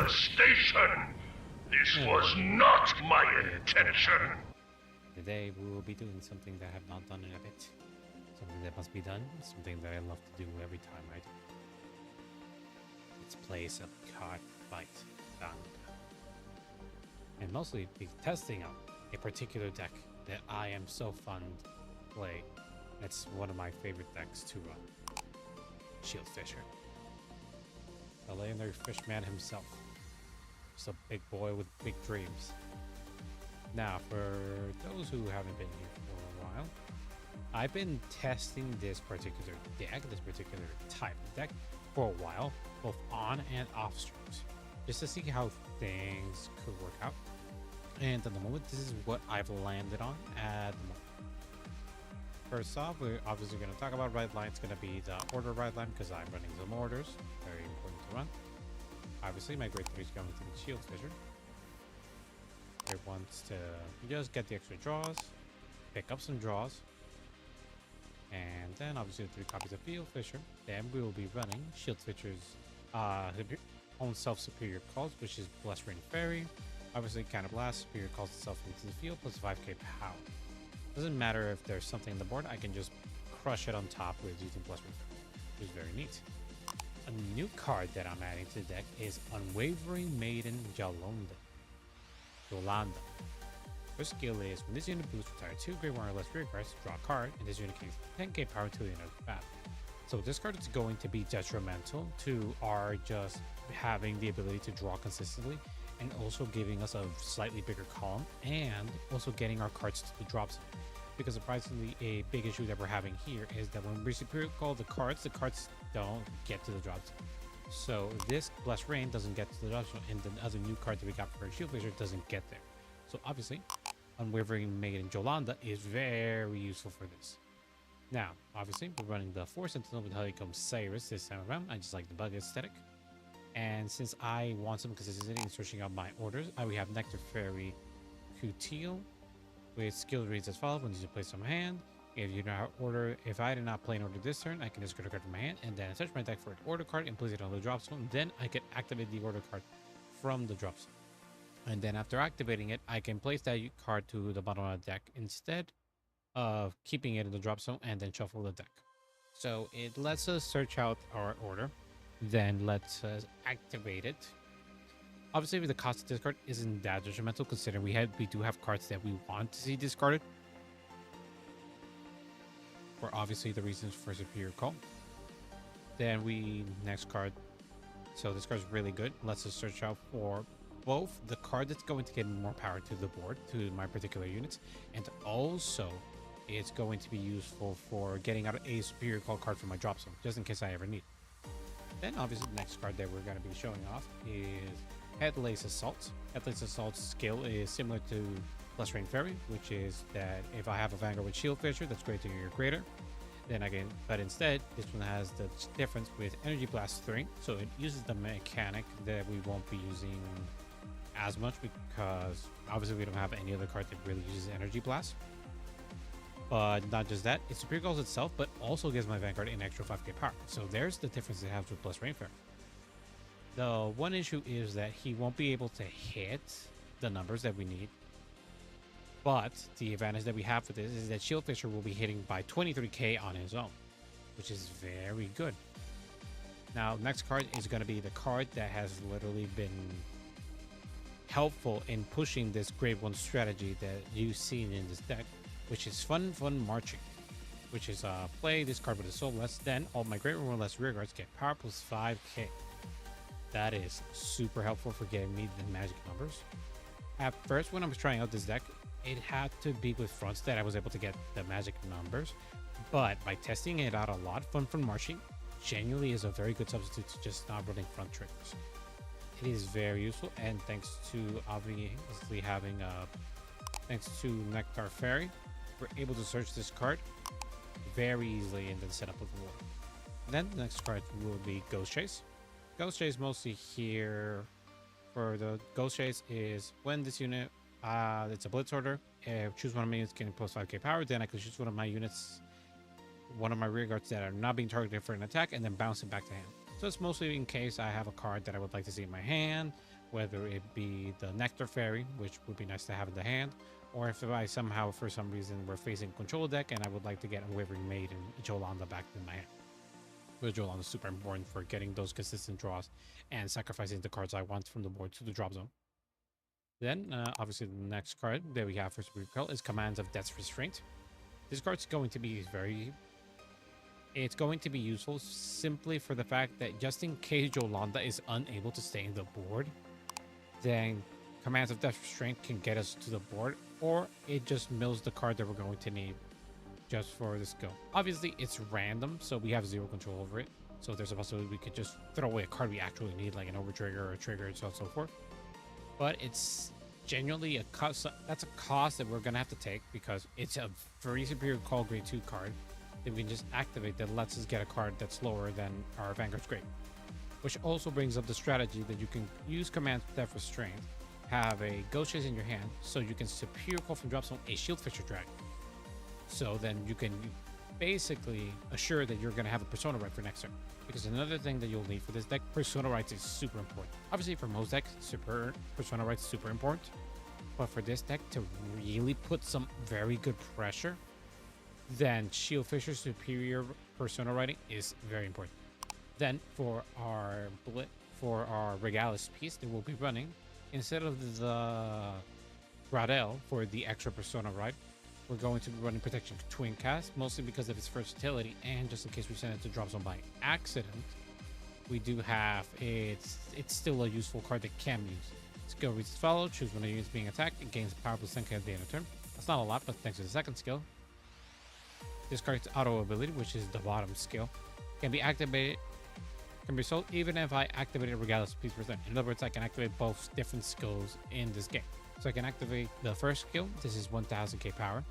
devastation! This was not my intention! Today we will be doing something that I have not done in a bit. Something that must be done, something that I love to do every time I do. Let's play some card fight. And mostly be testing out a particular deck that I am so fun to play. It's one of my favorite decks to run. Shieldfisher. The legendary fishman himself. Just a big boy with big dreams. Now, for those who haven't been here for a while, I've been testing this particular deck, this particular type of deck, for a while, both on and off streams, just to see how things could work out. And at the moment, this is what I've landed on at the moment. First off, we're obviously going to talk about right line. It's going to be the order right line because I'm running some orders. Very important to run. Obviously, my grade 3 is going to be Shieldfisher. It wants to just get the extra draws, pick up some draws, and then obviously 3 copies of Shieldfisher. Then we will be running Shieldfisher's own self-superior calls, which is Blessed Rain Fairy. Obviously, Counterblast, superior calls itself into the field, plus 5k power. Doesn't matter if there's something on the board, I can just crush it on top with using Blessed Rain Fairy, which is very neat. A new card that I'm adding to the deck is Unwavering Maiden Yolanda. Her skill is, when this unit boosts, retire 2 grade 1 or less rear cards, draw a card, and this unit gains 10k power to the end of the battle. So this card is going to be detrimental to our just having the ability to draw consistently, and also giving us a slightly bigger column, and also getting our cards to the drop zone. Because surprisingly, a big issue that we're having here is that when we superior call the cards don't get to the drop zone. So this Blessed Rain doesn't get to the drop zone, and the other new card that we got for Shieldfisher doesn't get there. So obviously, Unwavering Maiden Yolanda is very useful for this. Now, obviously, we're running the 4 Sentinel with Honeycomb Cyrus this time around. I just like the bug aesthetic. And since I want some consistency in searching out my orders, we have Nectar Fairy Coutil with skill reads as follows: when you place on my hand, if I did not play an order this turn, I can discard a card from my hand and then search my deck for an order card and place it on the drop zone. Then I can activate the order card from the drop zone. And then after activating it, I can place that card to the bottom of the deck instead of keeping it in the drop zone and then shuffle the deck. So it lets us search out our order, then lets us activate it. Obviously, the cost of discard isn't that detrimental considering we do have cards that we want to see discarded, for obviously the reasons for superior call. Then next card. So this card is really good. Lets us search out for both the card that's going to get more power to the board, to my particular units, and also it's going to be useful for getting out a superior call card from my drop zone, just in case I ever need it. Then obviously the next card that we're going to be showing off is Headlace Assault. Headlace Assault's skill is similar to Blessed Rain Fairy, which is that if I have a Vanguard with Shieldfisher that's greater or greater, then I can, but instead this one has the difference with Energy Blast 3, so it uses the mechanic that we won't be using as much because obviously we don't have any other card that really uses Energy Blast. But not just that, it superior calls itself, but also gives my Vanguard an extra 5k power. So there's the difference it has with Blessed Rain Fairy. The one issue is that he won't be able to hit the numbers that we need. But the advantage that we have for this is that Shieldfisher will be hitting by 23k on his own, which is very good. Now, next card is going to be the card that has literally been helpful in pushing this grade 1 strategy that you've seen in this deck, which is Fun Marching, which is play this card with a soul less, then all my grade 1 less rear guards get power plus 5k. That is super helpful for getting me the magic numbers. At first, when I was trying out this deck, it had to be with fronts that I was able to get the magic numbers, but by testing it out a lot, Fun Marching genuinely is a very good substitute to just not running front triggers. It is very useful, and thanks to obviously having thanks to Nectar Fairy, we're able to search this card very easily and then set up with the war. Then the next card will be Ghost Chase. Ghost Chase mostly here for the Ghost Chase is when this unit, it's a blitz order, choose one of my units getting plus 5k power, then I can choose one of my units, one of my rear guards that are not being targeted for an attack, and then bounce it back to hand. So it's mostly in case I have a card that I would like to see in my hand, whether it be the Nectar Fairy, which would be nice to have in the hand, or if I somehow, for some reason, we're facing control deck and I would like to get Unwavering Maiden Jolanda back in my hand. But Jolanda is super important for getting those consistent draws and sacrificing the cards I want from the board to the drop zone. Then, obviously, the next card that we have for Super Recall is Commands of Death's Restraint. This card's going to be it's going to be useful simply for the fact that just in case Jolanda is unable to stay in the board, then Commands of Death's Restraint can get us to the board, or it just mills the card that we're going to need just for this go. Obviously, it's random, so we have zero control over it. So there's a possibility we could just throw away a card we actually need, like an Overtrigger or a Trigger and so on and so forth. But it's genuinely a cost. That's a cost that we're going to have to take because it's a very superior Call Grade 2 card that we can just activate that lets us get a card that's lower than our Vanguard's grade. Which also brings up the strategy that you can use Commands of Death Restraint, have a Ghost Chase in your hand, so you can superior call from drop zone a Shieldfisher Dragon. So then you can basically assure that you're going to have a Persona Right for next turn. Because another thing that you'll need for this deck, Persona Rights is super important. Obviously for most decks, Persona Rights is super important. But for this deck to really put some very good pressure, then Shieldfisher Superior Persona Writing is very important. Then for our Regalis piece that we'll be running, instead of the Gradel for the extra Persona Right, we're going to be running Protection Twin Cast, mostly because of its versatility, and just in case we send it to drop zone by accident, we do have it's still a useful card that can be used. Skill reads as follows: choose when a unit is being attacked, it gains power plus 10k at the end of turn. That's not a lot, but thanks to the second skill. Discard its auto ability, which is the bottom skill. Can be activated, can be sold even if I activated Regalis piece per turn. In other words, I can activate both different skills in this game. So I can activate the first skill, this is 1000k power.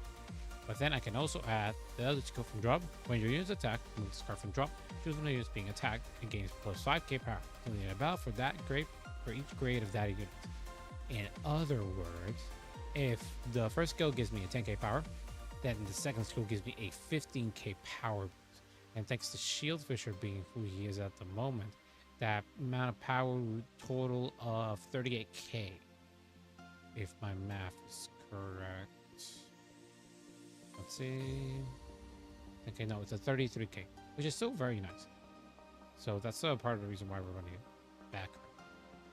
But then I can also add the other skill from drop. When your unit's attacked, move this card from drop, choose when the unit's being attacked, and gains plus 5k power. Only a battle for that grade, for each grade of that unit. In other words, if the first skill gives me a 10k power, then the second skill gives me a 15k power boost. And thanks to Shieldfisher being who he is at the moment, that amount of power would total of 38k. If my math is correct. Let's see. Okay, no, it's a 33k, which is still very nice. So that's part of the reason why we're running it back.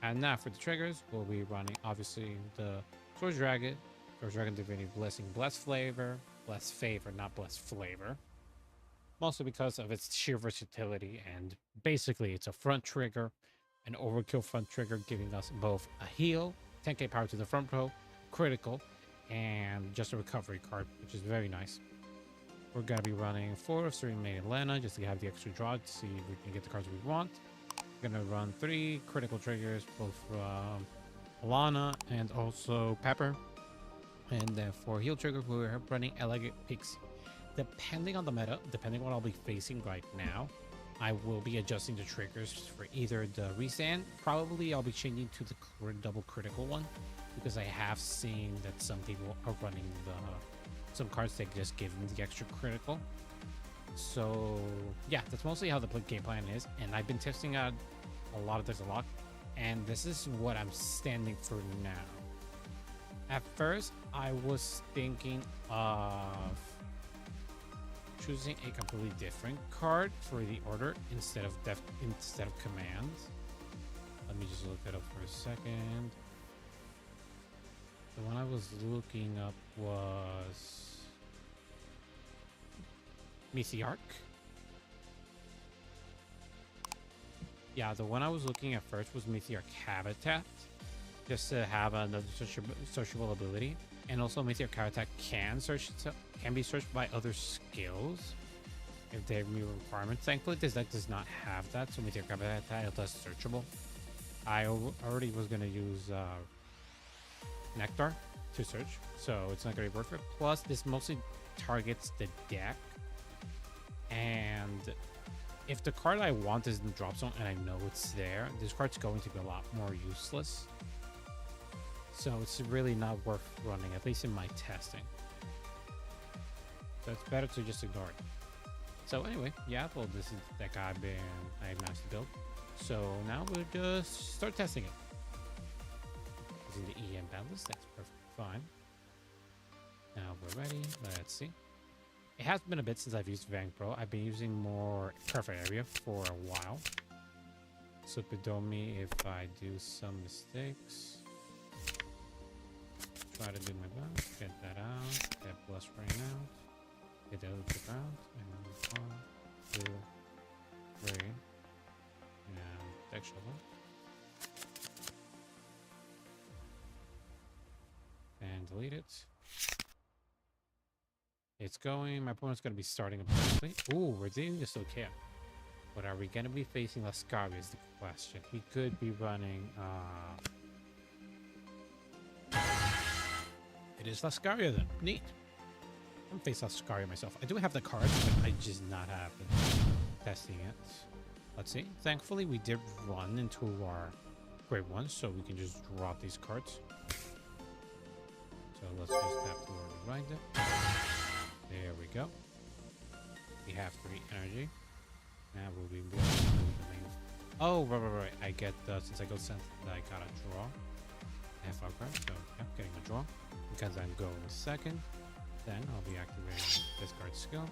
And now for the triggers, we'll be running obviously the Swords Dragon Divinity Blessing, Bless Favor, not Bless Flavor. Mostly because of its sheer versatility, and basically it's a front trigger, an overkill front trigger, giving us both a heal, 10k power to the front row, critical, and just a recovery card, which is very nice. We're going to be running 4 of Serene Maiden Lena just to have the extra draw to see if we can get the cards we want. We're going to run 3 critical triggers, both from Alana and also Pepper. And then for heal trigger, we're running Elegant Pixie. Depending on the meta, depending on what I'll be facing right now, I will be adjusting the triggers for either the restand. Probably I'll be changing to the double critical one, because I have seen that some people are running some cards that just give them the extra critical. So yeah, that's mostly how the game plan is, and I've been testing out a lot of this a lot, and this is what I'm standing for now. At first, I was thinking of choosing a completely different card for the order instead of commands. Let me just look it up for a second. The one I was looking up was Meteoric. Yeah, the one I was looking at first was Meteoric Habitat, just to have another searchable ability. And also Meteoric Habitat can be searched by other skills if they meet requirements. Thankfully, this deck does not have that, so Meteoric Habitat is searchable. I already was going to use Nectar to search, so it's not going to be worth it. Plus, this mostly targets the deck, and if the card I want is in the drop zone and I know it's there, this card's going to be a lot more useless. So it's really not worth running, at least in my testing. So it's better to just ignore it. So anyway, yeah, well, this is the deck I managed to build. So now we'll just start testing it. Using the EM balance, that's perfectly fine. Now we're ready. Let's see. It has been a bit since I've used VanPro. I've been using more Perfect Area for a while. So forgive me if I do some mistakes. Try to do my best. Get that out. Get plus rain out. Get the other chip out. And 1, 2, 3. And deck shovel. And delete it. It's going. My opponent's going to be starting apparently. Ooh, we're doing this okay. But are we going to be facing Lascaria is the question. He could be running... It is Lascaria then. Neat. I'm facing Lascaria myself. I do have the cards, but I just not have been testing it. Let's see. Thankfully, we did run into our great ones, so we can just drop these cards. So let's just have to rewind it. There we go. We have 3 energy. Now we'll be able to do the main. Oh, right. I get since I go sent, I gotta draw. Half our card, so yeah, getting a draw. Because I'm going second, then I'll be activating discard skill.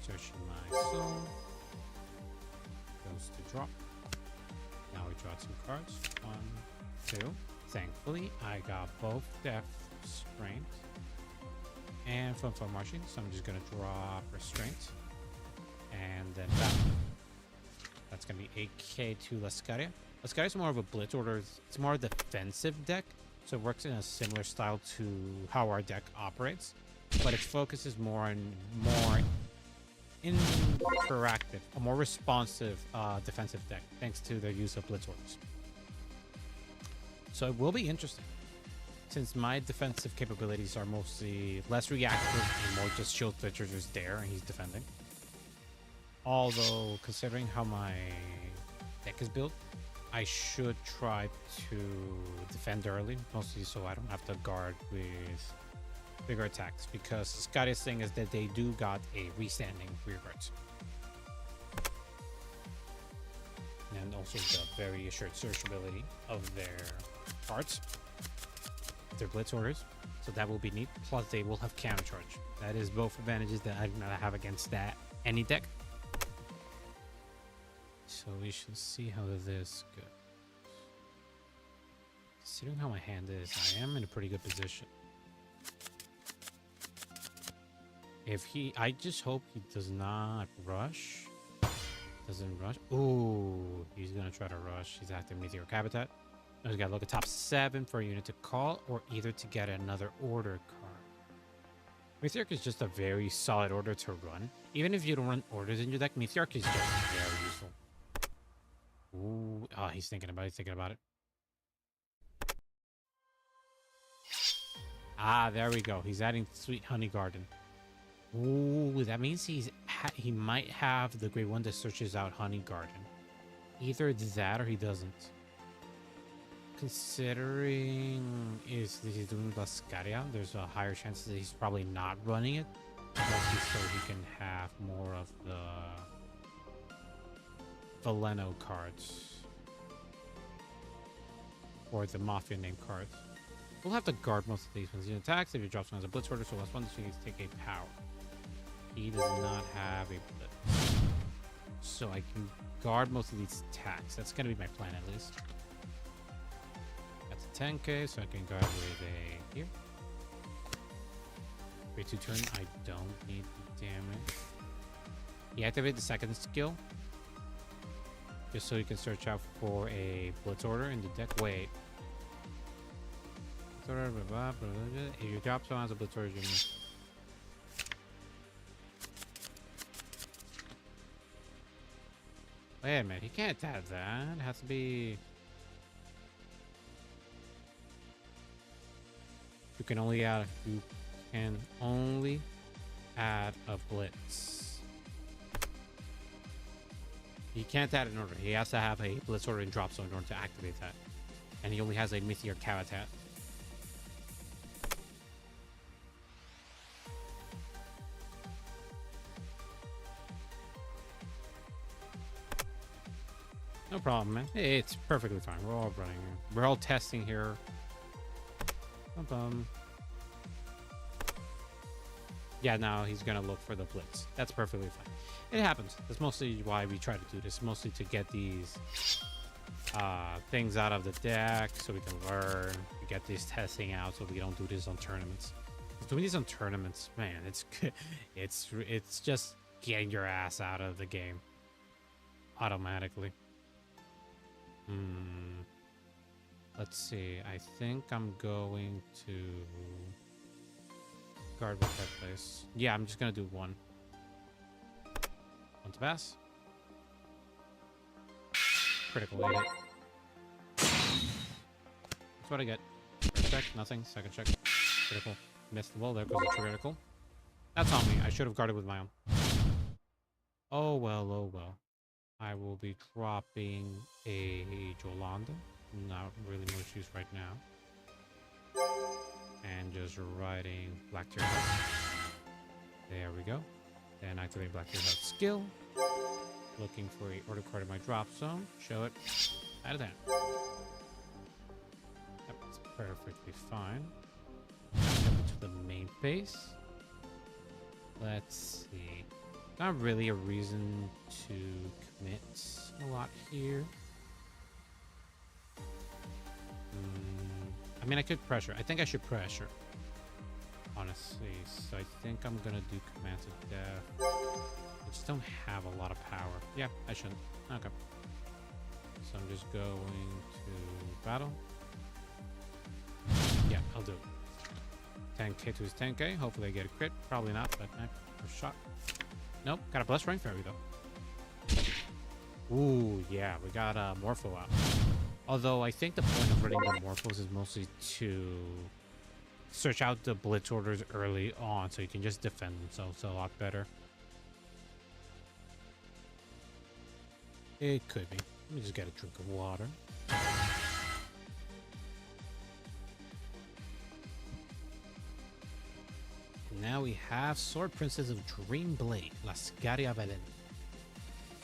Searching my soul. Goes to drop. Now we draw 2 cards. 1, 2. Thankfully, I got both Death Strength and Flip Marching, so I'm just gonna draw Restraint. And then that's going to be AK to Lascaria. Lascaria is more of a blitz order. It's more a defensive deck. So it works in a similar style to how our deck operates. But its focus is more interactive, a more responsive defensive deck, thanks to their use of blitz orders. So it will be interesting. Since my defensive capabilities are mostly less reactive and more just Shieldfisher just there and he's defending. Although, considering how my deck is built, I should try to defend early, mostly so I don't have to guard with bigger attacks. Because Scotty's thing is that they do got a restanding rear guards. And also the very assured searchability of their cards, their blitz orders. So that will be neat. Plus, they will have counter charge. That is both advantages that I do not have against any deck. So we should see how this goes. Considering how my hand is, I am in a pretty good position. I just hope he does not rush. Doesn't rush. Ooh, he's gonna try to rush. He's active Meteoric Habitat. Now he's gotta look at top 7 for a unit to call or either to get another order card. Meteoric is just a very solid order to run. Even if you don't run orders in your deck, Meteoric is just very useful. Ooh, he's thinking about it. There we go. He's adding Sweet Honey Garden. Ooh, that means he might have the great one that searches out Honey Garden. Either that or he doesn't. Considering he's doing Lascaria, there's a higher chance that he's probably not running it. Mostly so he can have more of the Veleno cards. Or the Mafia name cards. We'll have to guard most of these when he attacks. If he drops one as a blitz order, so last one, so he needs to take a power. He does not have a blitz. So I can guard most of these attacks. That's going to be my plan at least. That's a 10k, so I can guard with a here. Wait 2 turn. I don't need the damage. He activated the second skill. Just so you can search out for a blitz order in the deck. Wait. If you drop someone as a blitz order, you miss. Wait a minute, he can't add that. It has to be. You can only add a blitz. He can't add an order. He has to have a blitz order and drop zone in order to activate that. And he only has a Meteor Habitat. No problem, man. It's perfectly fine. We're all running. We're all testing here. Yeah, now he's gonna look for the blitz. That's perfectly fine. It happens. That's mostly why we try to do this. Mostly to get these things out of the deck so we can learn. To get these testing out so we don't do this on tournaments. Doing these on tournaments, man, it's good. It's just getting your ass out of the game automatically. Let's see. I think I'm going to guard with that place. Yeah, I'm just gonna do one. One to pass. Critical hit it. That's what I get. First check, nothing. Second check, critical. Missed the ball. There goes the critical. That's on me. I should have guarded with my own. Oh well, oh well. I will be dropping a Jolanda. Not really much use right now. And just writing Black Tear Heart. There we go. Then activate Black Tear Heart skill. Looking for a order card in my drop zone. Show it. Out of 10. That's perfectly fine. Jump into the main phase. Let's see. Not really a reason to commit a lot here. I mean, I could pressure. I think I should pressure. Honestly. So I think I'm going to do Commands of Death. I just don't have a lot of power. Yeah, I shouldn't. Okay. So I'm just going to battle. Yeah, I'll do it. 10k to his 10k. Hopefully I get a crit. Probably not, but first shot. Nope. Got a Blessed Rain Fairy, though. Ooh, yeah. We got Morpho out. Although I think the point of running the Morphos is mostly to search out the blitz orders early on so you can just defend themselves a lot better. It could be. Let me just get a drink of water. Now we have Sword Princess of Dreamblade, Lascaria Velen.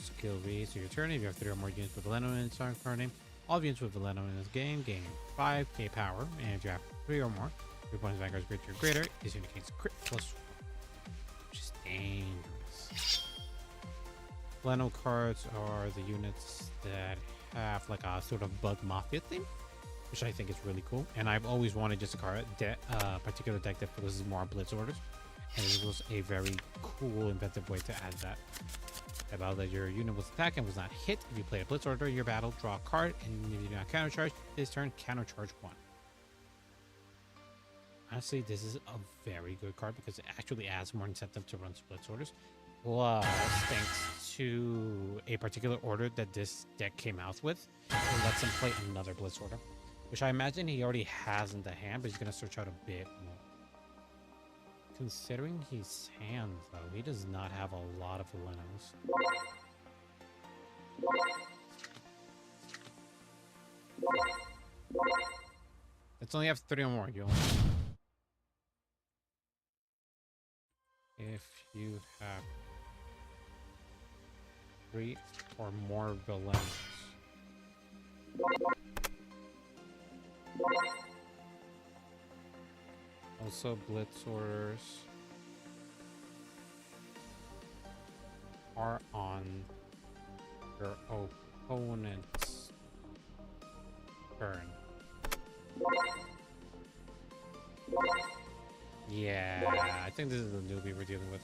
Skill reads to your turn. If you have 3 or more units with Veleno in its card name, all units with Veleno in this game gain 5k power. And if you have 3 or more, your opponent's Vanguard's greater, this unit gains crit plus 1, which is dangerous. Veleno cards are the units that have like a sort of bug mafia theme, which I think is really cool. And I've always wanted just a card, particular deck that focuses more on blitz orders. And this was a very cool, inventive way to add that. About that your unit was attacked and was not hit. If you play a blitz order, your battle, draw a card, and if you do not countercharge, this turn countercharge 1. Honestly, this is a very good card because it actually adds more incentive to run blitz orders. Plus, thanks to a particular order that this deck came out with, it lets him play another blitz order, which I imagine he already has in the hand, but he's going to search out a bit more. Considering his hand, though, he does not have a lot of Velenos. Let's only have 3 or more, you If you have 3 or more Velenos. Also, blitz orders are on your opponent's turn. Yeah, I think this is the newbie we're dealing with.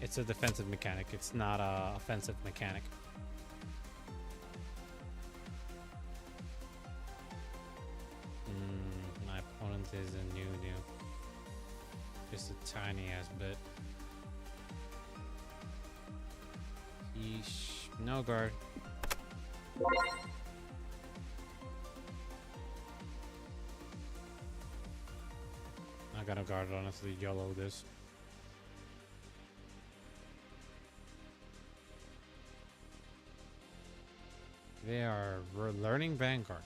It's a defensive mechanic. It's not a offensive mechanic. My opponent is a new. Just a tiny ass bit. Yeesh. No guard. I got a guard, honestly. YOLO this. They are learning Vanguard.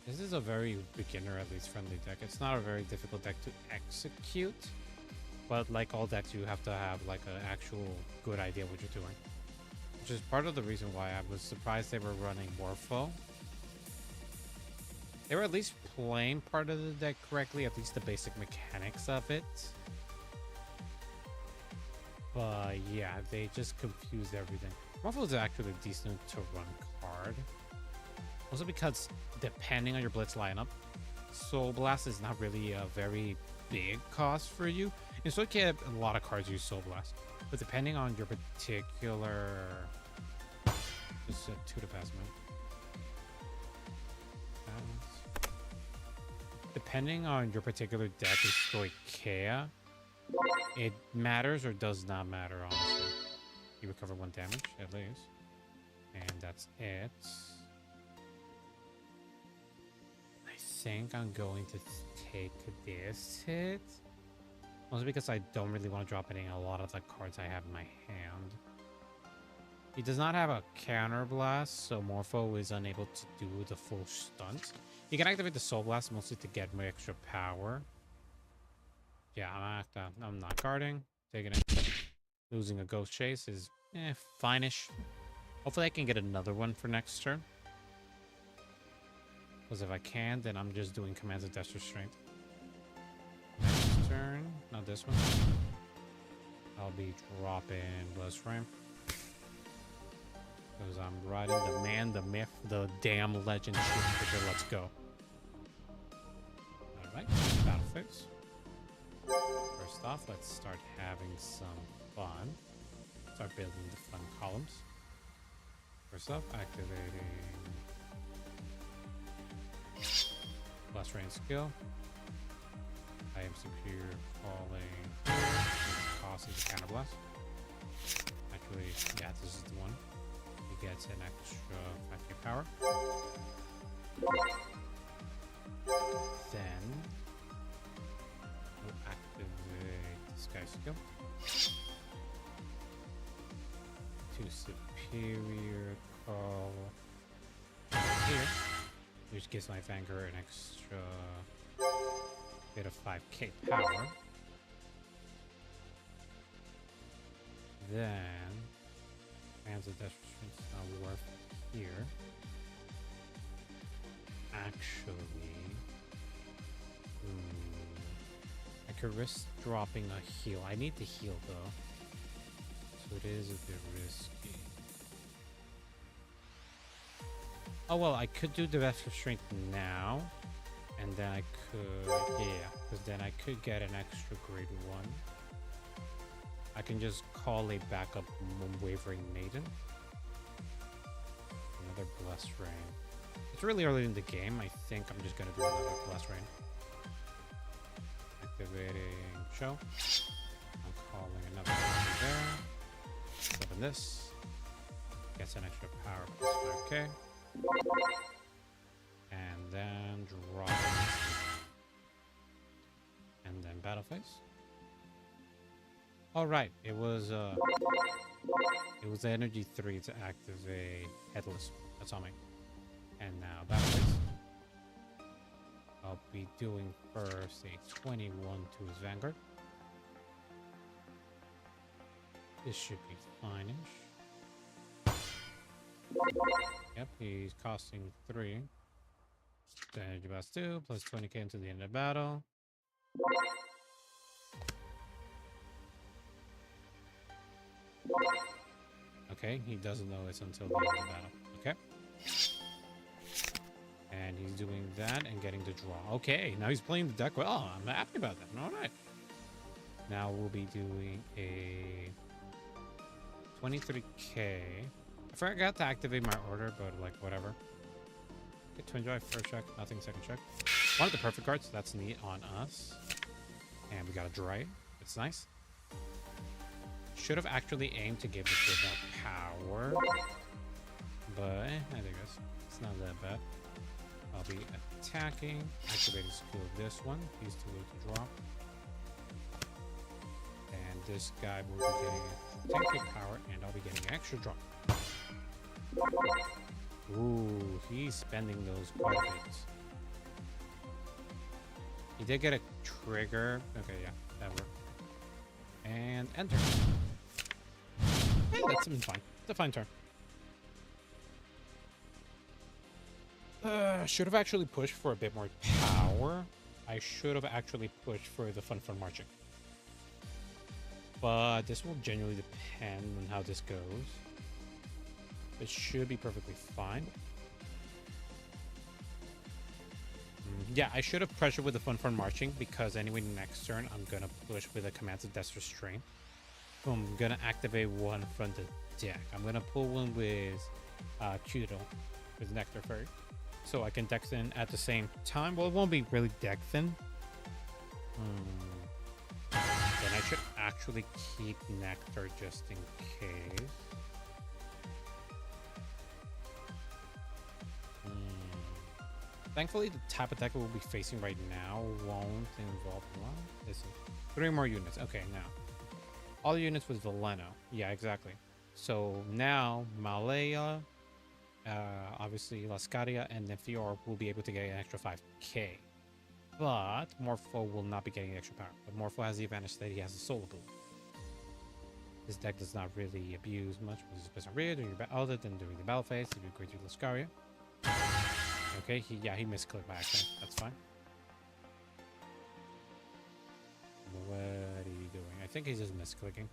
This is a very beginner, at least, friendly deck. It's not a very difficult deck to execute. But like all decks, you have to have like an actual good idea what you're doing. Which is part of the reason why I was surprised they were running Morpho. They were at least playing part of the deck correctly, at least the basic mechanics of it. But yeah, they just confused everything. Morpho is actually a decent to run card. Also because depending on your blitz lineup, Soul Blast is not really a very big cost for you. And so you get a lot of cards use Soul Blast. But depending on your particular... Just 2 to pass, man. Depending on your particular deck is Stoichea, it matters or does not matter, honestly. You recover 1 damage, at least. And that's it. I think I'm going to take this hit. Mostly because I don't really want to drop any a lot of the cards I have in my hand. He does not have a counter blast, so Morpho is unable to do the full stunt. You can activate the Soul Blast mostly to get more extra power. Yeah, I'm not guarding. Taking it. Losing a Ghost Chase is fine-ish. Hopefully I can get another one for next turn. Because if I can, then I'm just doing commands of Death Restraint. Next turn, not this one. I'll be dropping Bless Frame. Because I'm riding the man, the myth, the damn legend Shieldfisher. Let's go. Alright, battle phase. First off, let's start having some fun. Start building the fun columns. First off, activating Blast Rain skill. I am superior calling. Cost is a counter blast. Actually, yeah, this is the one. He gets an extra 5k power. Then we'll activate this guy's skill. To superior call here, which gives my Vanguard an extra bit of 5k power. Then Hands of Death Restraint's not worth here. Actually, I could risk dropping a heal. I need the heal though, so it is a bit risky. Oh well, I could do the Death Restraint now, and then I could, because then I could get an extra grade 1. I can just call a backup Wavering Maiden. Another Bless Rain. It's really early in the game. I think I'm just going to do another Bless Rain. Activating Show. I'm calling another one there. Open this. Gets an extra power plus 5k. And then drop it. And then battle phase. All right, it was energy 3 to activate Headless. That's on me. And now battle phase. I'll be doing first a 21 to his Vanguard. This should be fine-ish. Yep, he's costing 3. The energy blast 2 plus 20k into the end of battle. Okay, he doesn't know it's until the end of the battle. Okay. And he's doing that and getting the draw. Okay, now he's playing the deck well. Oh, I'm happy about that. All right. Now we'll be doing a 23k. I forgot to activate my order, but like whatever. Get Twin Drive, first check, nothing, second check. One of the perfect cards. That's neat on us. And we got a Dry. It's nice. Should have actually aimed to give this bit more power. But I think it's not that bad. I'll be attacking, activating skill of this one. He's too low to drop. And this guy will be getting 10k power, and I'll be getting extra drop. Ooh, he's spending those quite a bit. He did get a trigger. Okay, yeah, that worked. enter. Hey, that's been fine. It's a fine turn. Should have actually pushed for a bit more power. I should have actually pushed for the fun marching. But this will genuinely depend on how this goes. It should be perfectly fine. Yeah, I should have pressured with the fun marching because anyway, next turn I'm gonna push with a commands of Death Restraint. Boom, I'm gonna activate one from the deck. I'm gonna pull one with Kudo with Nectar Fairy. So I can deck thin at the same time. Well, it won't be really deck thin. Then I should actually keep Nectar just in case. Thankfully, the type of deck we'll be facing right now won't involve one. This is 3 more units. Okay, now. All the units with Veleno. Yeah, exactly. So now Malaya, obviously Lascaria, and Nefior will be able to get an extra 5k. But Morpho will not be getting extra power. But Morpho has the advantage that he has a Soul Blue. This deck does not really abuse much with his best rear other than during the battle phase if you agree to Lascaria. Okay, he misclicked by accident. That's fine. What are you doing? I think he's just misclicking.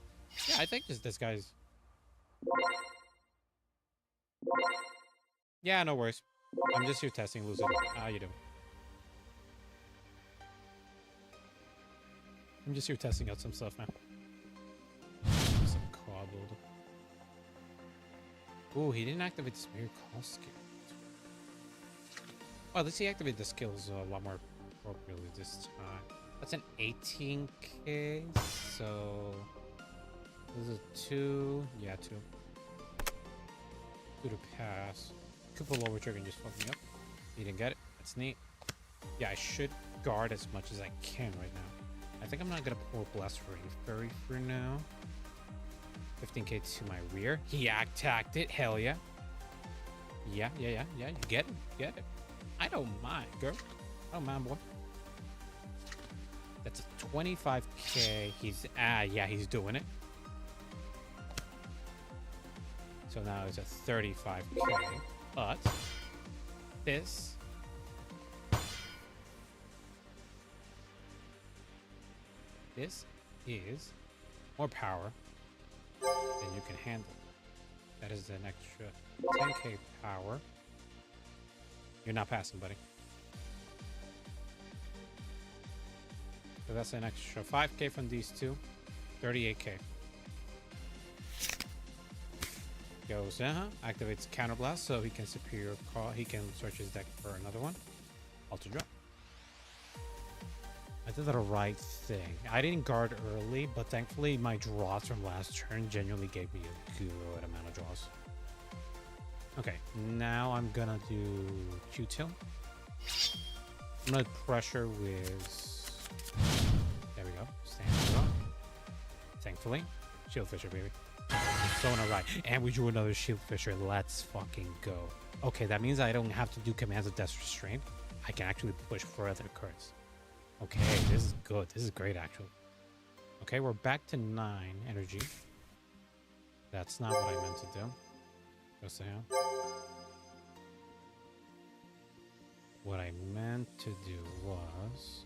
Yeah, I think this guy's... Yeah, no worries. I'm just here testing Lucid. How you doing? I'm just here testing out some stuff, man. Some cobbled. Ooh, he didn't activate the Spirit Call skill. Well, at least he activated the skills a lot more appropriately this time. That's an 18k, so this is a 2. Yeah, 2. 2 to pass. Could pull over trigger and just fuck me up. He didn't get it. That's neat. Yeah, I should guard as much as I can right now. I think I'm not gonna pull Blast Ray-Fairy for now. 15k to my rear. He attacked it. Hell yeah. Yeah. You get it. Get it. I don't mind, girl. I don't mind, boy. That's a 25k. He's doing it. So now it's a 35k. But this is more power than you can handle. That is an extra 10k power. You're not passing, buddy. So that's an extra 5k from these two. 38k. Goes, activates Counterblast so he can superior call. He can search his deck for another one. Alter drop. I did the right thing. I didn't guard early, but thankfully my draws from last turn genuinely gave me a good amount of draws. Okay, now I'm gonna do Q-Tilt. I'm gonna pressure with... There we go. Stand up. Thankfully. Shieldfisher, baby. So on a right. And we drew another Shieldfisher. Let's fucking go. Okay, that means I don't have to do commands of Death Restraint. I can actually push for other cards. Okay, this is good. This is great, actually. Okay, we're back to 9 energy. That's not what I meant to do. Just the hell. What I meant to do was...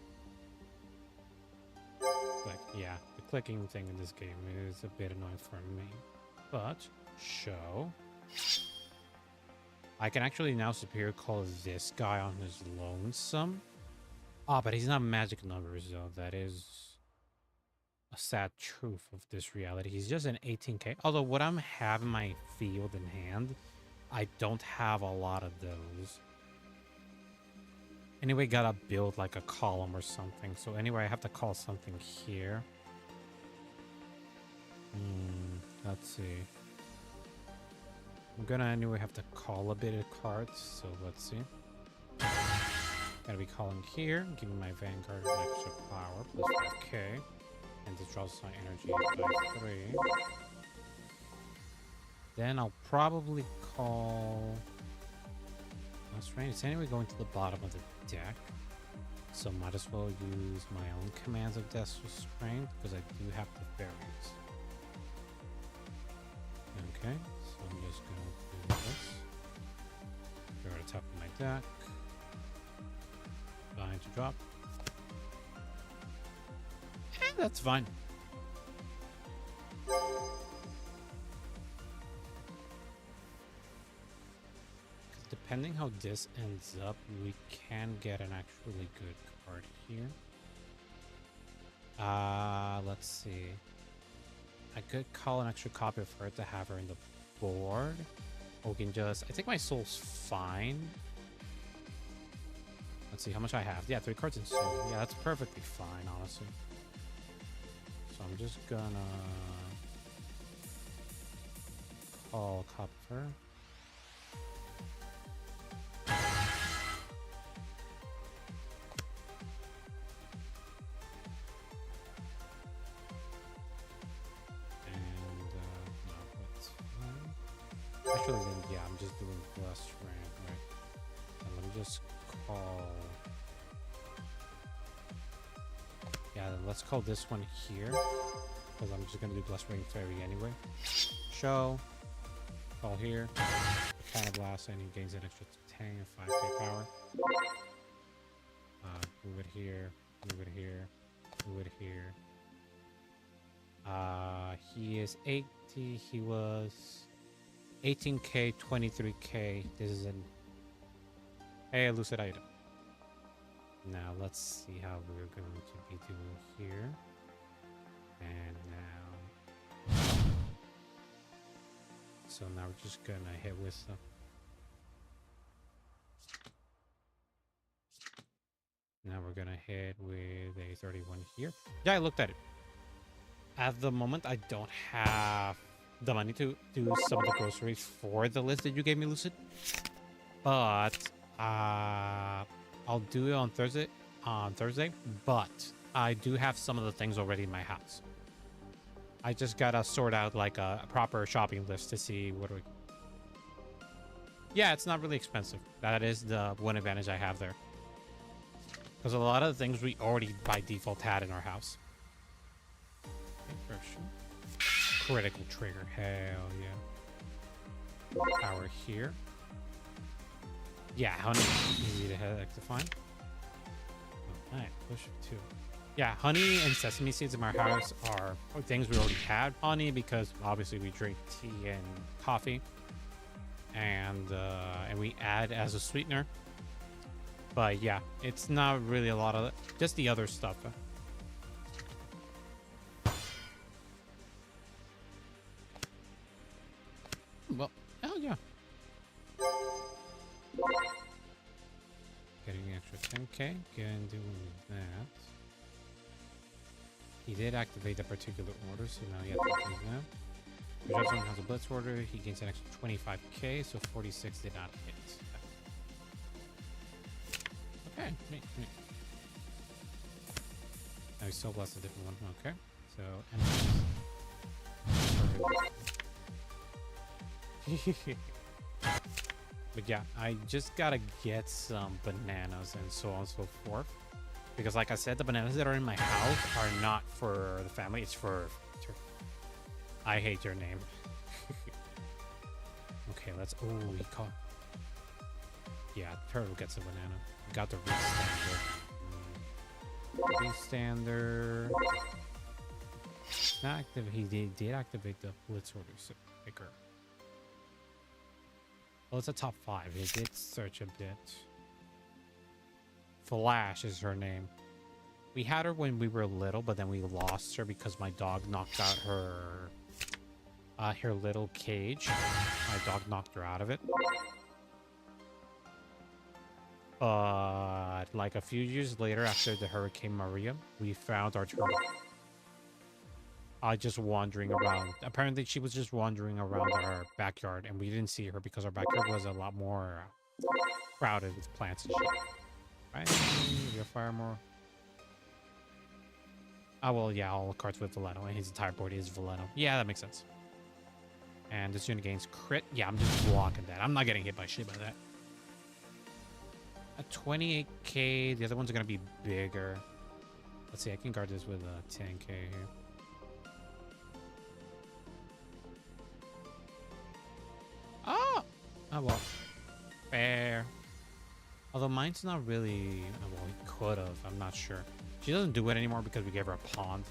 click. Yeah, the clicking thing in this game is a bit annoying for me. But, show. I can actually now superior call this guy on his lonesome. Ah, but he's not magic numbers, though. That is a sad truth of this reality. He's just an 18k. Although what I'm having my field in hand, I don't have a lot of those. Anyway, gotta build like a column or something. So anyway, I have to call something here. Let's see. I'm gonna anyway have to call a bit of cards. So let's see. Gotta be calling here, giving my Vanguard an extra power, plus 5k. And this draws my energy by 3. Then I'll probably call... That's right, it's anyway going to the bottom of the deck. So might as well use my own commands of Death Restraint, because I do have the fairies. Okay, so I'm just gonna do this. Go to the top of my deck. Fine to drop. That's fine. Depending how this ends up, we can get an actually good card here. Let's see. I could call an extra copy of her to have her in the board. Or we can just... I think my soul's fine. Let's see how much I have. Yeah, 3 cards in soul. Yeah, that's perfectly fine, honestly. So I'm just gonna... call a copy of her. Actually, then, yeah, I'm just doing plus rank, right? And let me just call... Yeah, then let's call this one here. Because I'm just going to do bless ring fairy anyway. Show. Call here. Kind of blast, and he gains an extra 10 and 5k power. Move it here. Move it here. Move it here. He is 80. He was... 18k, 23k. This is an lucid item. Now let's see how we're going to be doing here. And now, so now we're just gonna hit with now we're gonna hit with a 31 here. Yeah, I looked at it. At the moment, I don't have the money to do some of the groceries for the list that you gave me, Lucid, but I'll do it on Thursday. But I do have some of the things already in my house. I just gotta sort out like a proper shopping list to see what we... Yeah, it's not really expensive. That is the one advantage I have there, because a lot of the things we already by default had in our house. Critical trigger, hell yeah. Power here. Yeah, honey, easy to find. Oh, nice, push 2. Yeah, honey and sesame seeds in our house are things we already had. Honey because obviously we drink tea and coffee, and we add as a sweetener. But yeah, it's not really a lot of just the other stuff. Well, hell yeah. Getting an extra 10k. Again, doing that. He did activate the particular order, so now he has to do that. If someone has a blitz order, he gains an extra 25k, so 46 did not hit. Okay, neat. Now he's still blessed a different one. Okay, so but yeah, I just gotta get some bananas and so on and so forth, because like I said, the bananas that are in my house are not for the family, it's for... I hate your name. Okay, let's... Oh, he caught... Yeah, turtle gets a banana. Got the restander. Not active. He did activate the blitz order picker. Well, it's a top 5. He did search a bit. Flash is her name. We had her when we were little, but then we lost her because my dog knocked out her little cage. My dog knocked her out of it. But like a few years later, after the Hurricane Maria, we found our turtle. Just wandering around. Apparently, she was just wandering around our backyard, and we didn't see her because our backyard was a lot more crowded with plants and shit. Right? You'll fire more. Oh, well, yeah, all the cards with Veleno, and his entire board is Veleno. Yeah, that makes sense. And this unit gains crit. Yeah, I'm just blocking that. I'm not getting hit by shit by that. At 28k, the other ones are going to be bigger. Let's see, I can guard this with a 10k here. Oh well. Fair. Although mine's not really... Oh, well, we could have. I'm not sure. She doesn't do it anymore because we gave her a pond.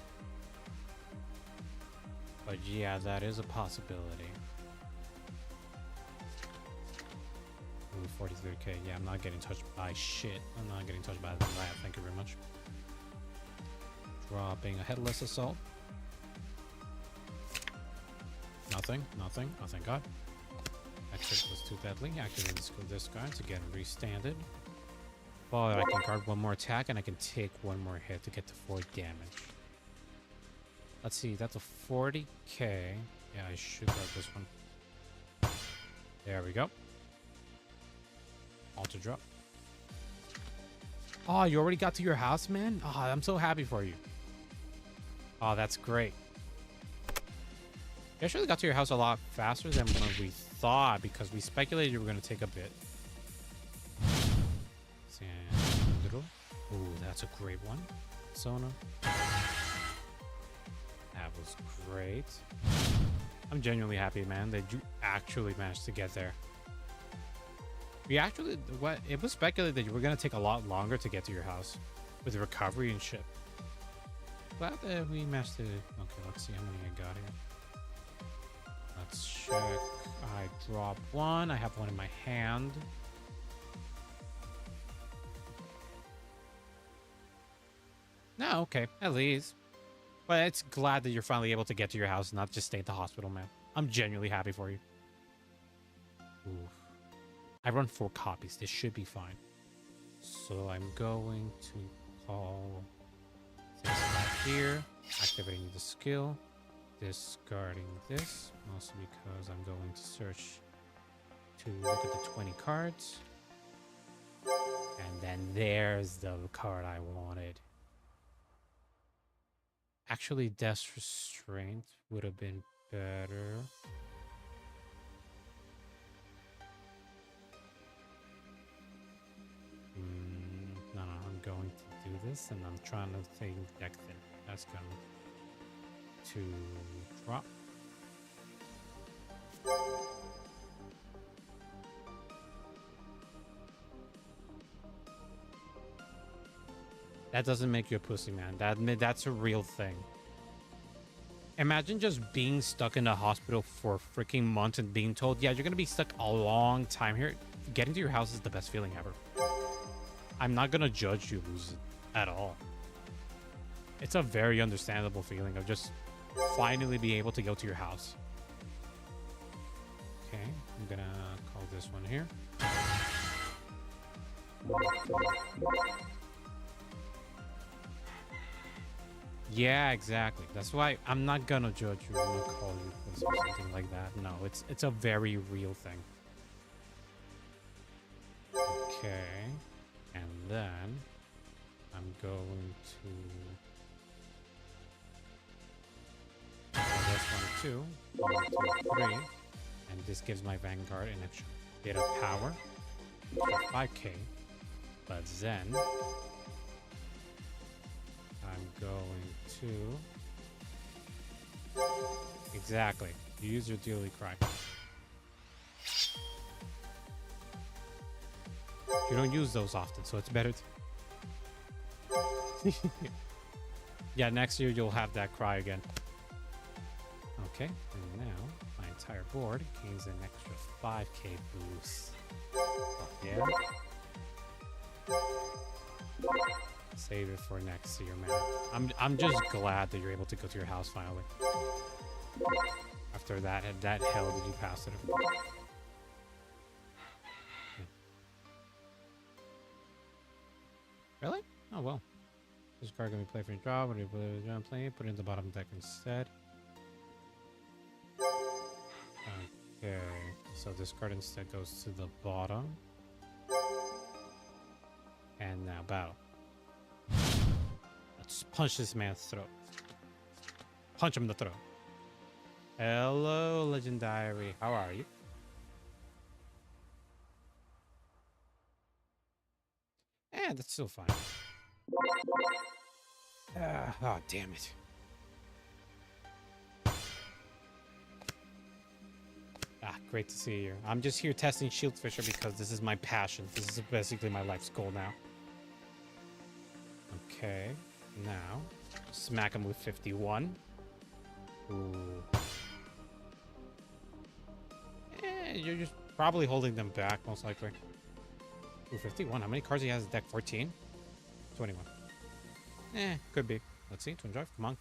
But yeah, that is a possibility. Ooh, 43k. Yeah, I'm not getting touched by shit. I'm not getting touched by the lab. Thank you very much. Dropping a headless assault. Nothing. Nothing. Oh, thank God. Exit was too deadly. Activate this guy to get restanded. But I can guard one more attack and I can take one more hit to get to 4 damage. Let's see, that's a 40k. Yeah, I should guard this one. There we go. Alter drop. Oh, you already got to your house, man? Oh, I'm so happy for you. Oh, that's great. You actually got to your house a lot faster than what we thought because we speculated you were going to take a bit. Ooh, that's a great one. Sona. That was great. I'm genuinely happy, man, that you actually managed to get there. We actually, it was speculated that you were going to take a lot longer to get to your house with recovery and shit. Glad that we managed to... Okay, let's see how many I got here. Let's check. I drop one. I have one in my hand. No, okay, at least. But it's glad that you're finally able to get to your house and not just stay at the hospital, man. I'm genuinely happy for you. Oof. I run 4 copies. This should be fine. So I'm going to call this back here, activating the skill, discarding this, mostly because I'm going to search to look at the 20 cards. And then there's the card I wanted. Actually, Death's Restraint would have been better. No, I'm going to do this, and I'm trying to think deck thin. That's going to drop. That doesn't make you a pussy, man. That's a real thing. Imagine just being stuck in the hospital for freaking months and being told, yeah, you're going to be stuck a long time here. Getting to your house is the best feeling ever. I'm not going to judge you lose it at all. It's a very understandable feeling of just finally being able to go to your house. Okay, I'm going to call this one here. Yeah, exactly. That's why I'm not gonna judge you. I'm gonna call you pussy or something like that. No, it's a very real thing. Okay, and then I'm going to this one too. 1, 2, 3, and this gives my Vanguard an extra bit of power, 5k. But then I'm going to... Exactly. You use your Dearly Cry. You don't use those often, so it's better to... Yeah, next year you'll have that cry again. Okay, and now my entire board gains an extra 5k boost. Yeah. Save it for next year, man. I'm just glad that you're able to go to your house finally. After that hell did you pass it? Really? Oh well. This card can be played for your draw. When you put it on play, put it in the bottom deck instead. Okay. So this card instead goes to the bottom. And now battle. Let's punch this man's throat. Punch him in the throat. Hello, Legendary. How are you? Eh, that's still fine. Oh, damn it. Ah, Great to see you. I'm just here testing Shieldfisher because this is my passion. This is basically my life's goal now. Okay, now smack him with 51. Ooh. You're just probably holding them back, most likely. Ooh, 51. How many cards he has in deck? 14? 21. Could be. Let's see. Twin Drive. Come on.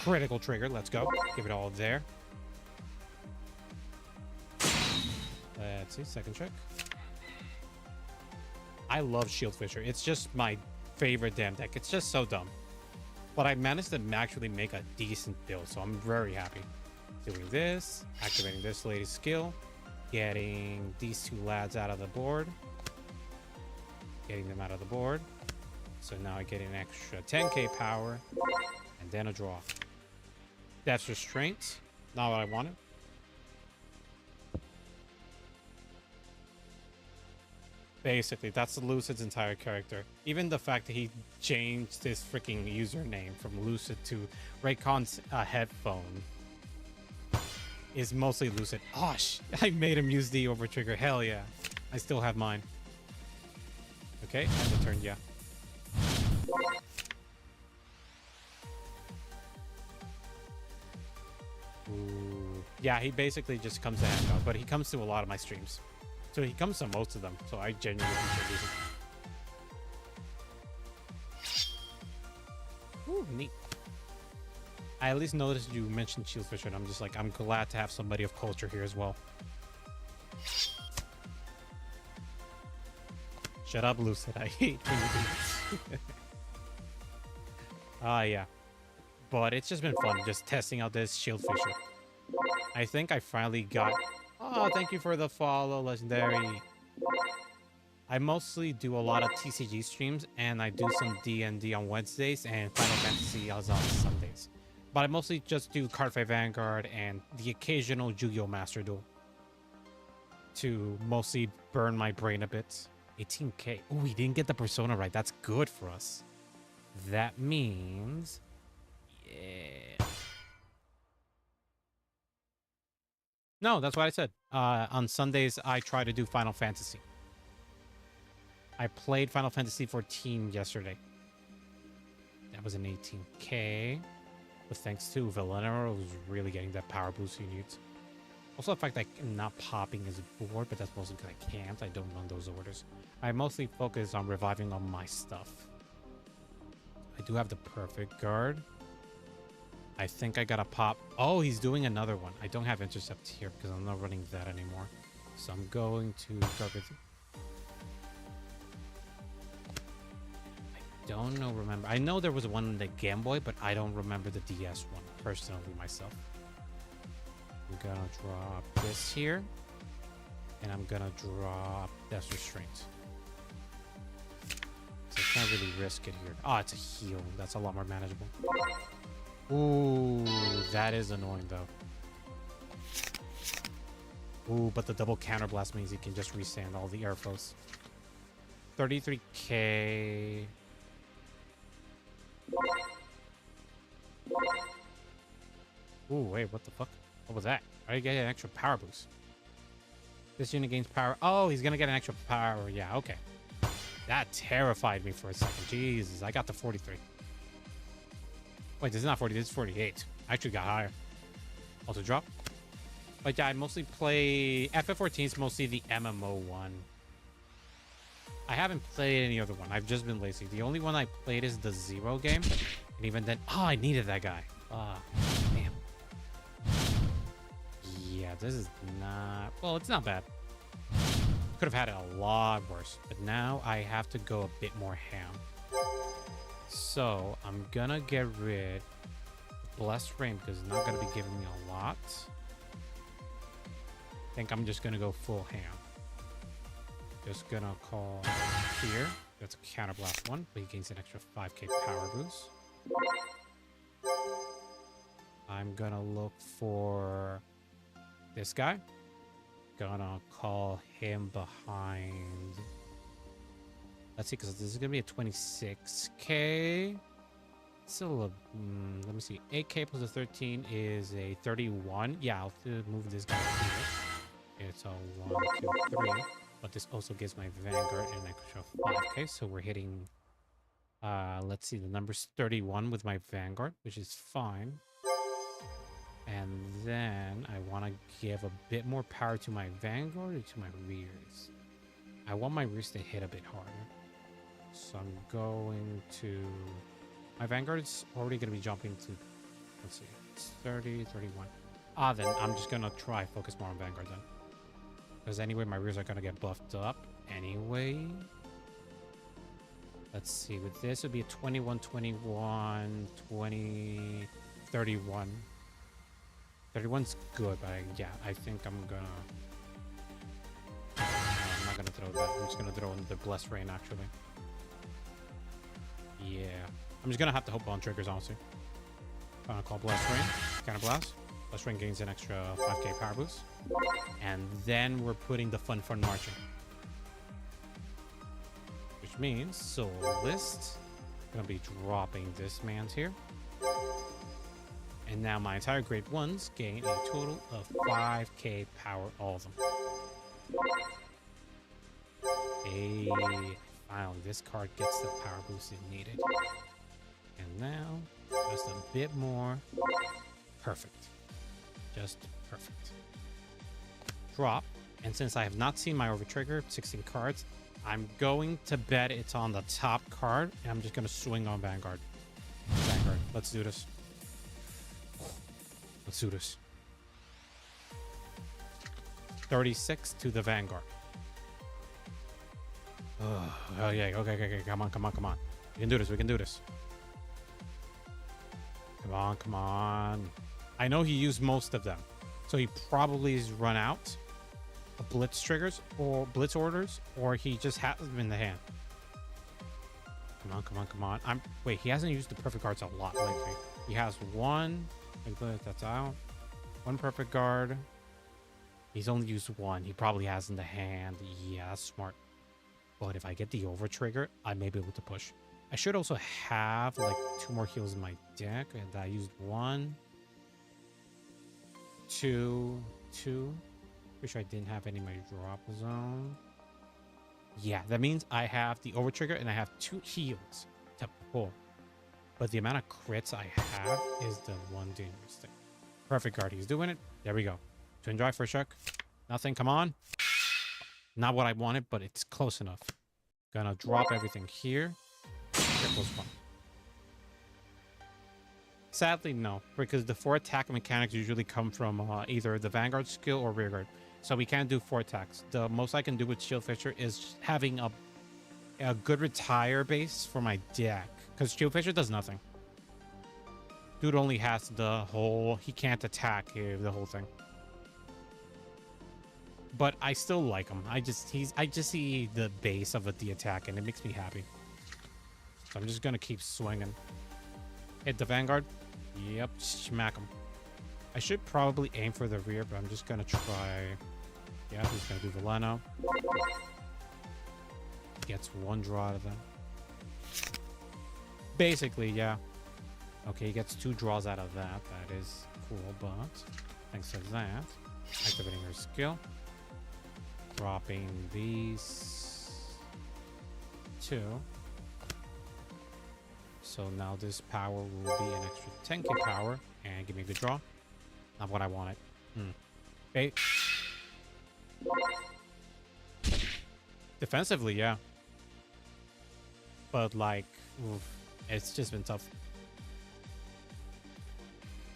Critical trigger. Let's go. Give it all there. Let's see. Second check. I love Shieldfisher. It's just my favorite damn deck. It's just so dumb. But I managed to actually make a decent build, so I'm very happy. Doing this. Activating this lady's skill. Getting these two lads out of the board. Getting them out of the board. So now I get an extra 10k power. And then a draw. That's restraint. Not what I wanted. Basically, that's Lucid's entire character. Even the fact that he changed his freaking username from Lucid to Ray-Kon's headphone is mostly Lucid. Oh, I made him use the over trigger. Hell yeah. I still have mine. Okay, end the turn, yeah. Ooh. Yeah, he basically just comes to hang out, but he comes to a lot of my streams. So he comes to most of them, so I genuinely appreciate it. Ooh, neat. I at least noticed you mentioned Shieldfisher, and I'm just like, I'm glad to have somebody of culture here as well. Shut up, Lucid. I hate when you do this. Yeah. But it's just been fun just testing out this Shieldfisher. I think I finally got... Oh, thank you for the follow, Legendary. I mostly do a lot of TCG streams, and I do some D&D on Wednesdays and Final Fantasy on Sundays. But I mostly just do Cardfight Vanguard and the occasional Yu-Gi-Oh! Master Duel to mostly burn my brain a bit. 18k. Oh, we didn't get the persona right. That's good for us. That means... Yeah. No, that's what I said. On Sundays, I try to do Final Fantasy. I played Final Fantasy 14 yesterday. That was an 18k. But thanks to Valenero, who's really getting that power boost he needs. Also, the fact that I'm not popping his board, but that's mostly because I can't. I don't run those orders. I mostly focus on reviving on my stuff. I do have the perfect guard. I think I gotta pop. Oh, he's doing another one. I don't have intercept here because I'm not running that anymore. So I'm going to garbage. I don't know. Remember, I know there was one in the Game Boy, but I don't remember the DS one personally myself. I'm gonna drop this here, and I'm gonna drop Death Restraint. So I can't really risk it here. Oh, it's a heal. That's a lot more manageable. Ooh, that is annoying though. Ooh, but the double counterblast means you can just restand all the air foes. 33k. Ooh, wait, what the fuck? What was that? How do you get an extra power boost? This unit gains power. Oh, he's gonna get an extra power. Yeah, okay. That terrified me for a second. Jesus, I got to 43. Wait, this is not 40, this is 48. I actually got higher. Also drop. But yeah, I mostly play... FF14 is mostly the MMO one. I haven't played any other one. I've just been lazy. The only one I played is the Zero game. And even then... Oh, I needed that guy. Ah, damn. Yeah, this is not... Well, it's not bad. Could have had it a lot worse. But now I have to go a bit more ham. So, I'm gonna get rid of Blessed Rain because it's not gonna be giving me a lot. I think I'm just gonna go full ham. Just gonna call here. That's a counterblast one, but he gains an extra 5k power boost. I'm gonna look for this guy. Gonna call him behind... Let's see, because this is going to be a 26k. still a, let me see. 8K plus a 13 is a 31. Yeah, I'll move this guy here. It's a 1, 2, 3. But this also gives my Vanguard an extra 5K. So we're hitting, let's see, the number's 31 with my Vanguard, which is fine. And then I want to give a bit more power to my Vanguard or to my rears. I want my rears to hit a bit harder. So I'm going to... My Vanguard is already going to be jumping to... Let's see. It's 30, 31. Then I'm just going to try focus more on Vanguard then. Because anyway, my rears are going to get buffed up anyway. Let's see. With this, it would be a 21, 21, 20, 31. 31's good, but yeah, I think I'm gonna... No, I'm not gonna throw that. I'm just gonna throw in the Blessed Rain, actually. Yeah. I'm just gonna have to hope on triggers, honestly. I'm gonna call Blessed Rain. Counter Blast. Blessed Rain gains an extra 5k power boost. And then we're putting the Fun marching. Which means Soul List. Gonna be dropping this man's here. And now my entire grade 1s gain a total of 5k power, all of them. Hey, finally, this card gets the power boost it needed. And now, just a bit more. Perfect. Just perfect. Drop. And since I have not seen my overtrigger, 16 cards, I'm going to bet it's on the top card. And I'm just going to swing on Vanguard. Vanguard, let's do this. Let's do this. 36 to the Vanguard. Oh yeah, okay, come on. We can do this. Come on. I know he used most of them. So he probably has run out of blitz triggers or blitz orders, or he just has them in the hand. Come on. Wait, he hasn't used the perfect cards a lot lately. He has one. That's out. One perfect guard. He's only used one. He probably has in the hand. Yeah, that's smart. But if I get the over trigger, I may be able to push. I should also have like 2 more heals in my deck. And I used 1, 2. Pretty sure I didn't have any in my drop zone. Yeah, that means I have the over trigger and I have 2 heals to pull. But the amount of crits I have is the one dangerous thing. Perfect guard. He's doing it. There we go. Twin drive for a shuck. Nothing. Come on. Not what I wanted, but it's close enough. Gonna drop everything here. Triple spawn. Sadly, no. Because the 4 attack mechanics usually come from either the Vanguard skill or rear guard. So we can't do 4 attacks. The most I can do with Shieldfisher is having a good retire base for my deck. Because Shieldfisher does nothing. Dude only has the whole... He can't attack the whole thing. But I still like him. I just see the base of the attack and it makes me happy. So I'm just going to keep swinging. Hit the Vanguard. Yep, smack him. I should probably aim for the rear, but I'm just going to try... Yeah, he's going to do Veleno. Gets 1 draw out of them. Basically, yeah. Okay, he gets 2 draws out of that. That is cool, but thanks to that, activating her skill. Dropping these 2. So now this power will be an extra 10k power and give me a good draw. Not what I wanted. Bait. Defensively, yeah. But like, oof, it's just been tough.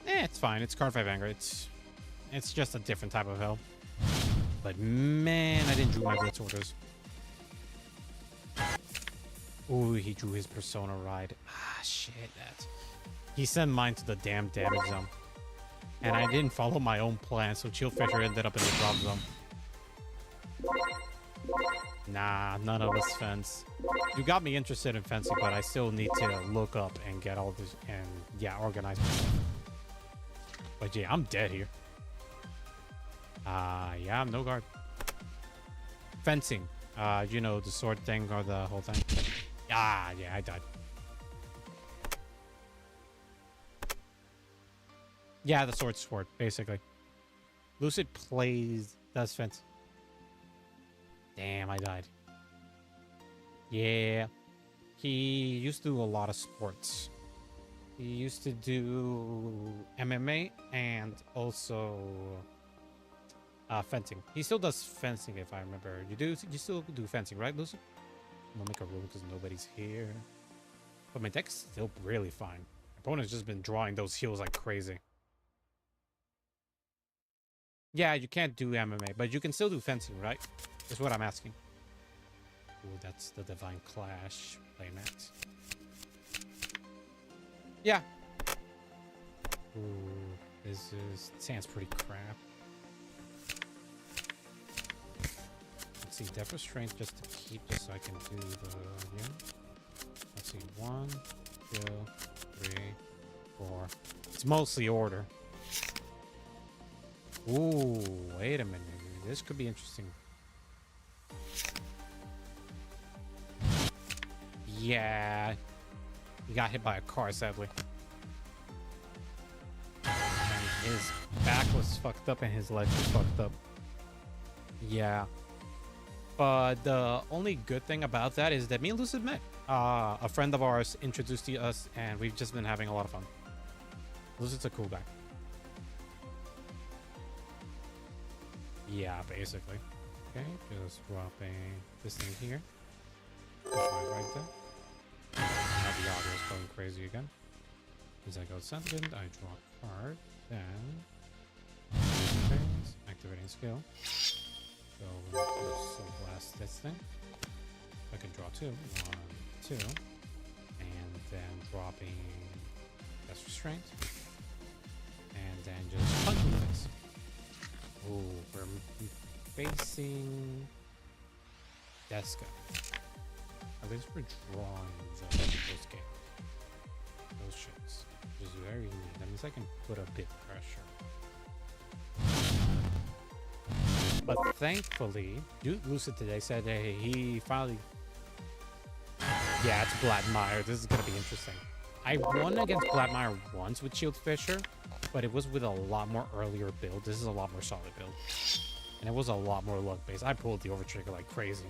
It's fine. It's card 5 anger. It's just a different type of hell. But man, I didn't drew my blitz orders. Ooh, he drew his Persona ride. Ah, shit. He sent mine to the damn damage zone. And I didn't follow my own plan, so Shieldfisher ended up in the drop zone. Nah, none of us fence. You got me interested in fencing, but I still need to look up and get all this and, yeah, organize myself. But yeah, I'm dead here. Yeah, I'm no guard. Fencing. You know, the sword thing or the whole thing. Yeah, I died. Yeah, the sword sport, basically. Lucid does fence. Damn, I died. Yeah. He used to do a lot of sports. He used to do MMA and also fencing. He still does fencing, if I remember. You still do fencing, right, Lucid? I'm gonna make a room because nobody's here. But my deck's still really fine. My opponent's just been drawing those heals like crazy. Yeah, you can't do MMA, but you can still do fencing, right? That's what I'm asking. Ooh, that's the Divine Clash playmat. Yeah. Ooh, sounds pretty crap. Let's see, Death Restraint just to keep, just so I can do the, yeah. Let's see, 1, 2, 3, 4. It's mostly order. Ooh, wait a minute. This could be interesting. Yeah. He got hit by a car, sadly. And his back was fucked up and his leg was fucked up. Yeah. But the only good thing about that is that me and Lucid met. A friend of ours introduced us, and we've just been having a lot of fun. Lucid's a cool guy. Yeah, basically. Okay, just swapping this thing here. Just right there. Now the audio is going crazy again. As I go second, I draw a card, then activating skill. So we'll Soul Blast this thing. I can draw 2. 1, 2. And then dropping Death Restraint. And then just punch with this. Ooh, we're facing Deska. At least we're drawing those game. Those shits. Which is very neat. That means I can put a bit pressure. But thankfully, Lucid today said that he finally... Yeah, it's Bladmeyer. This is going to be interesting. I won against Bladmeyer once with Shieldfisher, but it was with a lot more earlier build. This is a lot more solid build. And it was a lot more luck based. I pulled the overtrigger like crazy.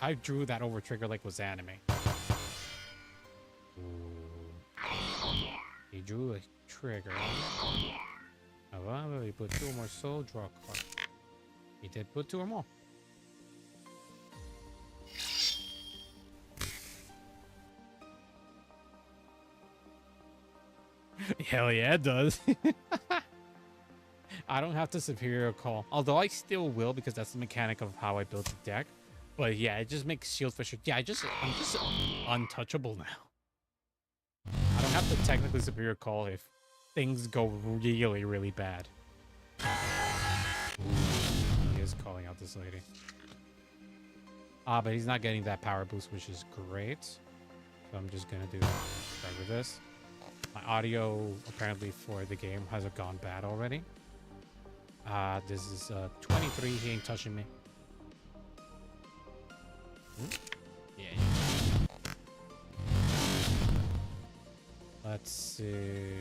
I drew that overtrigger like it was anime. Ooh. He drew a trigger. Oh, well, he put 2 more soul, draw a card. He did put 2 or more. Hell yeah, it does. I don't have to superior call, although I still will because that's the mechanic of how I built the deck. But yeah, it just makes Shieldfisher. Yeah, I'm just untouchable now. I don't have to technically superior call if things go really, really bad. Ooh, he is calling out this lady. But he's not getting that power boost, which is great. So I'm just gonna start with this. My audio apparently for the game has gone bad already. This is 23. He ain't touching me. Yeah. Let's see.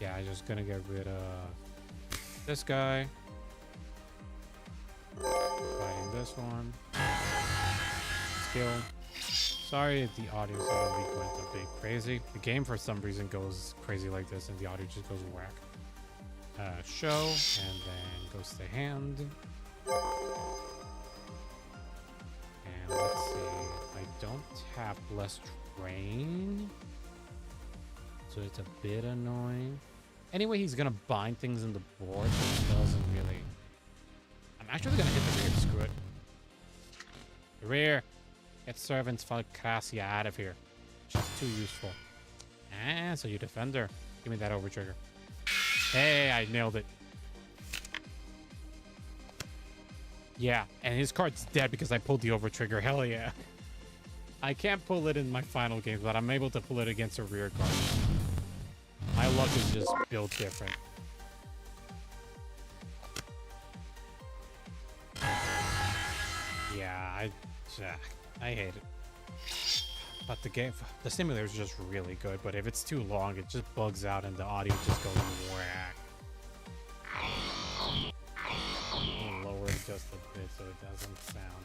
Yeah, I'm just gonna get rid of this guy. Fighting this one. Skill. Sorry if the audio suddenly went a bit crazy. The game for some reason goes crazy like this and the audio just goes whack. Show, and then goes to hand. And let's see. I don't have less train. So it's a bit annoying. Anyway, he's gonna bind things in the board, but doesn't really... I'm actually gonna hit the rear. Screw it. The rear. Get Servants Falcasia out of here. She's too useful. Ah, so you defender. Give me that overtrigger. Hey, I nailed it. Yeah, and his card's dead because I pulled the overtrigger. Hell yeah. I can't pull it in my final games, but I'm able to pull it against a rear card. My luck is just built different. Yeah, I hate it. But the simulator is just really good. But if it's too long, it just bugs out and the audio just goes whack. I'll lower it just a bit so it doesn't sound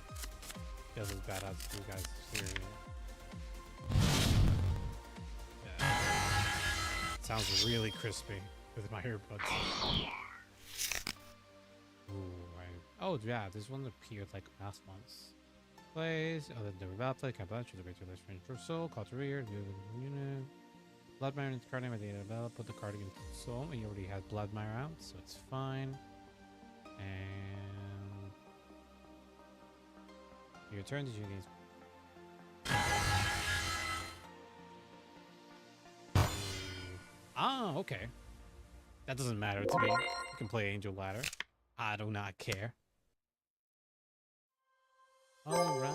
just as bad as you guys hear it. Yeah. It sounds really crispy with my earbuds. Ooh, right. Oh yeah, this one appeared like last month. Plays other than the battle, campaign, choose a way to list range for soul, call to rear, unit. Bloodmire into card name at the end of the battle, put the card into soul. He already has Bloodmire out, so it's fine. And your turn, did you need? Ah, okay. That doesn't matter to me. You can play Angel Ladder. I do not care. All right.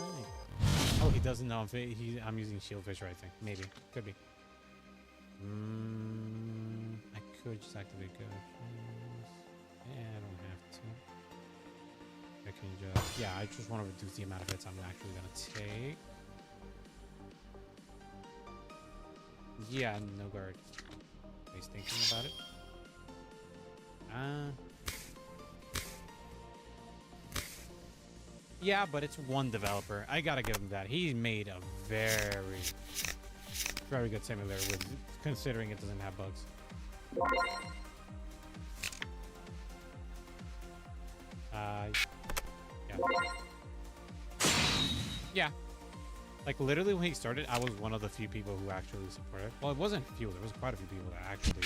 Oh, he doesn't know if I'm using Shieldfisher, I think. Maybe. Could be. I could just activate go. Yeah, I don't have to. I can just... Yeah, I just want to reduce the amount of hits I'm actually going to take. Yeah, no guard. He's thinking about it. Yeah, but it's one developer. I gotta give him that. He made a very, very good simulator, with considering it doesn't have bugs. Yeah. Yeah. Like, literally, when he started, I was one of the few people who actually supported it. Well, it wasn't few. There was quite a few people that actually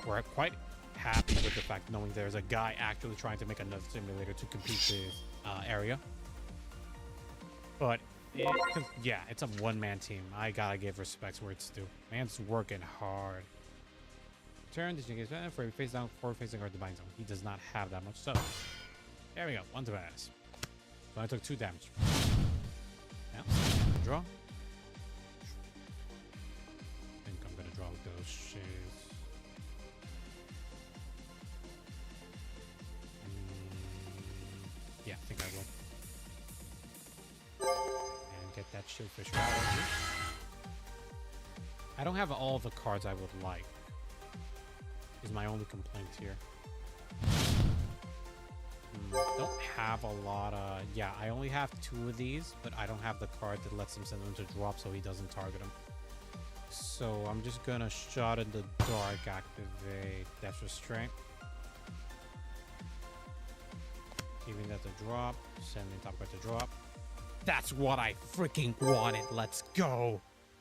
were quite happy with the fact knowing there's a guy actually trying to make another simulator to compete with area. But yeah, it's a one-man team. I gotta give respects where it's due. Man's working hard. Turn this nigga's for face down, forward facing or divine zone. He does not have that much stuff. There we go, 1 to ass. So I took 2 damage. Yeah, draw. I think I'm gonna draw those shades. Yeah, I think I will. And get that Shieldfisher out of here. I don't have all the cards I would like. Is my only complaint here. Don't have a lot of... Yeah, I only have 2 of these, but I don't have the card that lets him send them to drop so he doesn't target them. So I'm just gonna Shot in the Dark, activate Death Restraint. Giving that to drop, sending top card to drop. That's what I freaking wanted. Let's go.